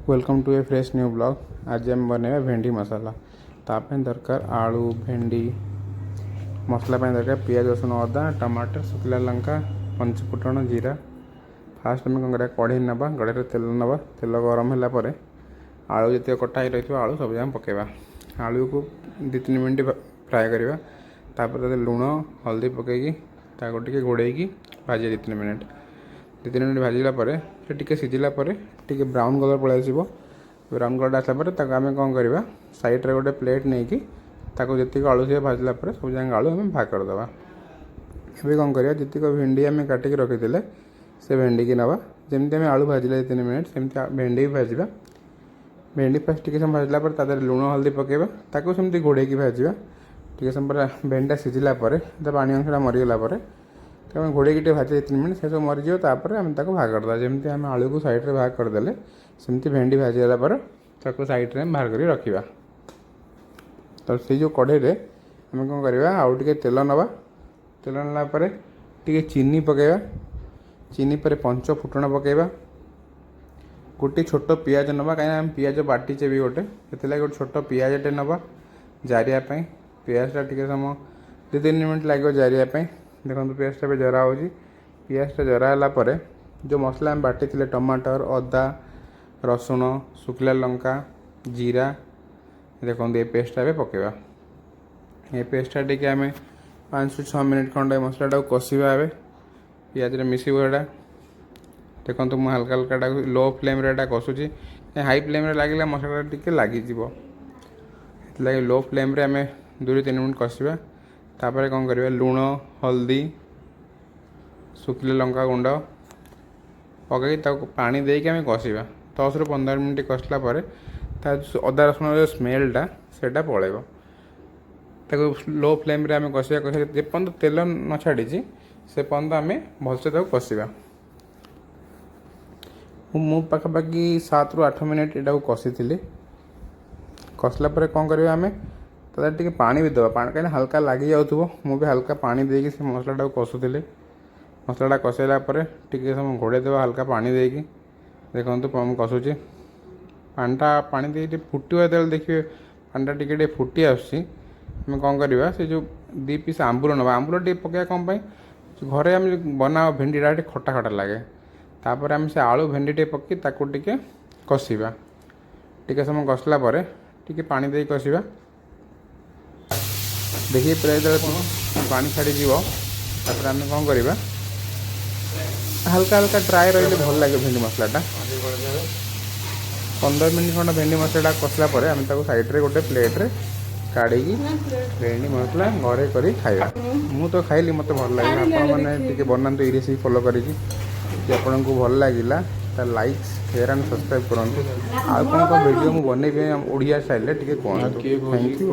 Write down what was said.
Welcome to a fresh new blog. आज आम बनेगा भेंडी मसाला। ताप दरकार आलू भेंडी मसला दरकार पियाज रसुण अदा टमाटर शुखला लंका पंचफुटण जीरा। फास्ट आम कौन कढ़ई नवा कढ़ई तेल नवा तेल गरम होगापर आलू जितने कटा ही रही आलू सब जगह पकेबा। आलू को 2-3 मिनट फ्राए करवा तापर लुण हल्दी पकईकी टे घोड़े भाजी 2-3 मिनट 2-3 मिनट भाजला से टी सीझला टी ब्राउन कलर पलि आस ब्राउन कलर आसला आम कौन करवा साइड्रे गोटे प्लेट नहीं कि जी आलू से भाजला सब जगह आलू आम भाग करदे। ये कौन करवा जी भेंडी आम काटिक रखी से भेंडी की नवा जमी आम आलू भाजला 2-3 मिनट सेमती भेंडी भी भाजवा। भेंडी फास्ट टी समय भाजला लुण हल्दी पकेबा सेमती घोड़े भाजवा टी समय भेंडा सीझला पानी अंशा मरीगला आम घोड़े भाजी 2-3 मिनट से सब मरीज आम भाग करदे। जमी आम आलू को साइड्रे भाग करदे सेमती भेंडी भाजीगला साइड्रे बाहर कर रखा। तो से जो कढ़ई आम कौन करवा आउ टे तेल नवा तेल नाला टी चीनी पकेबा चीनी पर 5 फुटण पकेबा गोटे छोट पियाज नवा कहीं आम पियाज बाटीचे भी गोटे से गोटे छोट पियाजटे नवा जारिया पियाजटा टी समय 2-3 मिनट लगे जारिया। देखो पियाजटा भी जरा हो पियाजटा जरा जो मसला आम बाटी थे टमाटर अदा रसुण शुखला लंका जीरा देखो ये पेस्टा भी पकेबा। ये पेस्टा टी आम 5-6 मिनट खंडे मसलाटा कषा ए पियाज मिसबा। देखो मुझे हल्का हल्का लो फ्लेम कसुची हाई फ्लेम लगे मसला टी लगिज लगे लो फ्लेम आम 2-3 मिनट कषा। तापर कौन करवा लुण हल्दी शुखला लंका गुंड पकई पानी देके आम कषा 10-15 मिनट कसला अदा रसुण स्मेलटा से पलैब लो फ्लेम आम कषा जेपर्यंत तेल न छाड़ी से पर्यंत आम भलसे कषा। मु पाखापाखि 7-8 मिनट यहाँ कषी कसला कौन करवा आम टे पानी भी दबा कहीं हल्का लगी जाऊ मुझे हल्का पानी देकी से मसलाटा कसुली मसलाटा कषाला टे समय घोड़े देवा हल्का पानी देकी देखो मुझे कसुची पानीटा पानी दे फुटा जो देखिए पानीटा टे फुटी आम कौन करवा से जो 2 पीस आंबुल ना आंबुल टे पकड़ा कौन घरे आम बना भेंडीटा खटा खटा लगे तापर आम से आलू भेंडी टे पकई टे कषा टे समय कसला टे पानी दे कषा। देखिए प्राय पानी छाड़ी तापर आम कौन करवा हल्का हल्का ड्राए रही भल लगे भेंडी मसलाटा 15 मिनट खंड भेंडी मसलाटा कसला आम साइड्रे गोटे प्लेट्रे काढ़ी भेंडी मसला घरे कर खाइबा। मु तो खाइली मत भल लगे आपण मैंने बनाते ये रेसिपी फॉलो करी आपन को भल लगिला लाइक शेयर एंड सब्सक्राइब करूँ। आ कौन वीडियो मुझे बनइबी ओडिया स्टाइल टे कहूँ। Thank you.